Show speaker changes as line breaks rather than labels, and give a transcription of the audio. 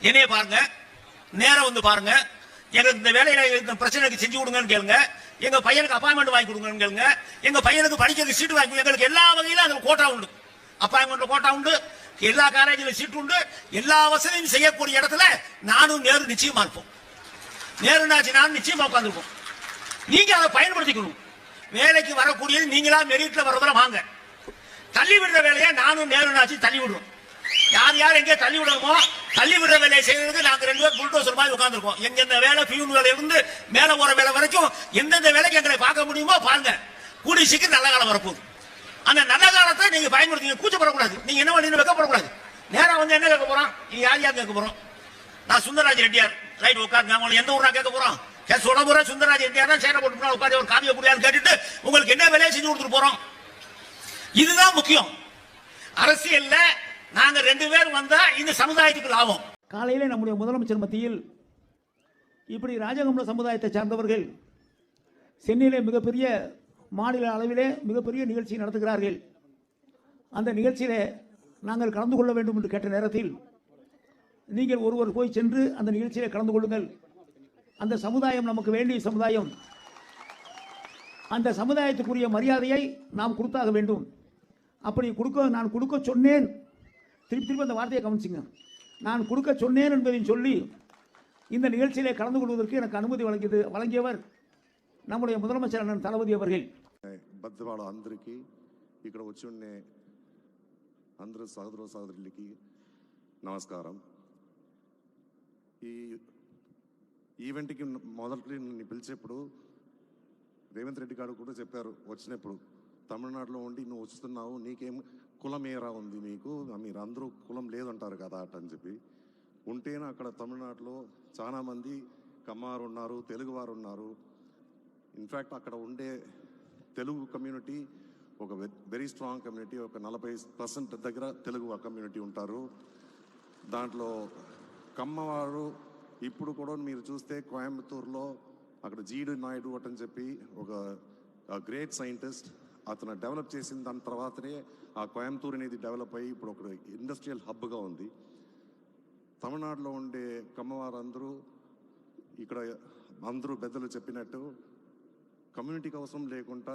என்னைய பாருங்க, நேரம் வந்து பாருங்க, எங்களுக்கு இந்த வேலையில இந்த பிரச்சனைக்கு செஞ்சு கொடுங்கன்னு கேளுங்க, எங்க பையனுக்கு அப்பாயின்மெண்ட் வாங்கி கொடுங்கன்னு கேளுங்க, எங்க பையனுக்கு படிக்கிறதுக்கு சீட்டு வாங்கி, எங்களுக்கு எல்லா வகையிலும் அதுல கோட்டா உண்டு, அப்பாயின்மெண்ட் கோட்டா உண்டு, எல்லா காலேஜிலும் சீட்டு உண்டு, எல்லா வசதியும் செய்யக்கூடிய இடத்துல நானும் நேரு நிச்சயமா இருப்போம். நேருனாச்சு நானும் நிச்சயமா உட்காந்துருப்போம். நீங்க அதை பயன்படுத்திக்கணும். வேலைக்கு வரக்கூடியது நீங்களா மெரிட்ல வரவரை வாங்க. தள்ளி விடுற வேலையை நானும் நேருனாச்சு தள்ளி விடுறோம். யார் யார் எங்கே தள்ளி விடணுமோ தள்ளி விடுற வேலையை செய்யறதுக்கு நாங்க 2 பேர் புல்டோசர் மாதிரி உட்கார்ந்துருக்கோம். எந்தெந்த வேலை பியூன் வேலை இருந்து மேல போற வேலை வரைக்கும் எந்தெந்த வேலைக்கு எங்களை பார்க்க முடியுமோ பாருங்க. கூடி சீக்கிரம் நல்ல காலம் வரப்போகுது. அந்த நல்ல காலத்தை நீங்க பயன்படுத்தி கூச்சப்படக்கூடாது. நீங்க என்ன பண்ணி வைக்கப்படக்கூடாது. நேரம் வந்து என்ன கேட்க போறோம்? யார் யார் கேட்க போறோம்? நான் சுந்தரராஜ் ரெட்டியார் ரைட் உட்காந்து அவங்க எந்த ஊரா கேட்க போறோம்? சொல்ல போறேன் சுந்தரராஜ் ரெட்டியார் தான் சேர போட்டு உட்காந்து ஒரு காவிய குடியான்னு கேட்டுட்டு உங்களுக்கு என்ன வேலையை செஞ்சு கொடுத்துட்டு போறோம். இதுதான் முக்கியம். அரசியல்ல நாங்க 2 பேர் வந்தா இந்த சமுதாயத்துக்கு லாபம்.
காலையிலே நம்முடைய முதலமைச்சர் மத்தியில் இப்படி ராஜகம்பள சமுதாயத்தை சார்ந்தவர்கள் சென்னையிலே மிகப்பெரிய மாநில அளவிலே மிகப்பெரிய நிகழ்ச்சி நடத்துகிறார்கள். அந்த நிகழ்ச்சியிலே நாங்கள் கலந்து கொள்ள வேண்டும் என்று கேட்ட நேரத்தில் நீங்கள் ஒருவர் போய் சென்று அந்த நிகழ்ச்சியிலே கலந்து கொள்ளுங்கள். அந்த சமுதாயம் நமக்கு வேண்டிய சமுதாயம். அந்த சமுதாயத்துக்குரிய மரியாதையை நாம் கொடுத்தாக வேண்டும். அப்படி நான் கொடுக்க சொன்னேன். திருப்பி அந்த வார்த்தையை கவனிச்சுங்க. நான் கொடுக்க சொன்னேன் என்பதையும் சொல்லி இந்த நிகழ்ச்சியிலே கலந்து கொள்வதற்கு எனக்கு அனுமதி வழங்கியவர் நம்முடைய முதலமைச்சர் அண்ணன் தளபதி அவர்கள்.
బద్దవాడ అందరికీ ఇక్కడ వచ్చి ఉండే అందరూ సహోదర సహోదరులకి నమస్కారం. ఈ ఈవెంట్కి మొదటి నన్ను పిలిచేప్పుడు రేవంత్ రెడ్డి గారు కూడా చెప్పారు వచ్చినప్పుడు, తమిళనాడులో ఉండి నువ్వు వస్తున్నావు, నీకేం కులం ఏరా ఉంది మీకు, మీరు అందరూ కులం లేదంటారు కదా అని చెప్పి. ఉంటేనే అక్కడ తమిళనాడులో చాలామంది కమ్మారు ఉన్నారు, తెలుగువారు ఉన్నారు. ఇన్ఫ్యాక్ట్ అక్కడ ఉండే తెలుగు కమ్యూనిటీ ఒక వెరీ స్ట్రాంగ్ కమ్యూనిటీ. ఒక 40% దగ్గర తెలుగు కమ్యూనిటీ ఉంటారు. దాంట్లో కమ్మవారు ఇప్పుడు కూడా మీరు చూస్తే కోయంబత్తూరులో అక్కడ జీడి నాయుడు అని చెప్పి ఒక గ్రేట్ సైంటిస్ట్, అతను డెవలప్ చేసిన దాని తర్వాతనే ఆ కోయంబత్తూరు అనేది డెవలప్ అయ్యి ఇప్పుడు ఒక ఇండస్ట్రియల్ హబ్గా ఉంది. తమిళనాడులో ఉండే కమ్మవారు అందరూ ఇక్కడ అందరూ పెద్దలు చెప్పినట్టు కమ్యూనిటీ కోసం లేకుండా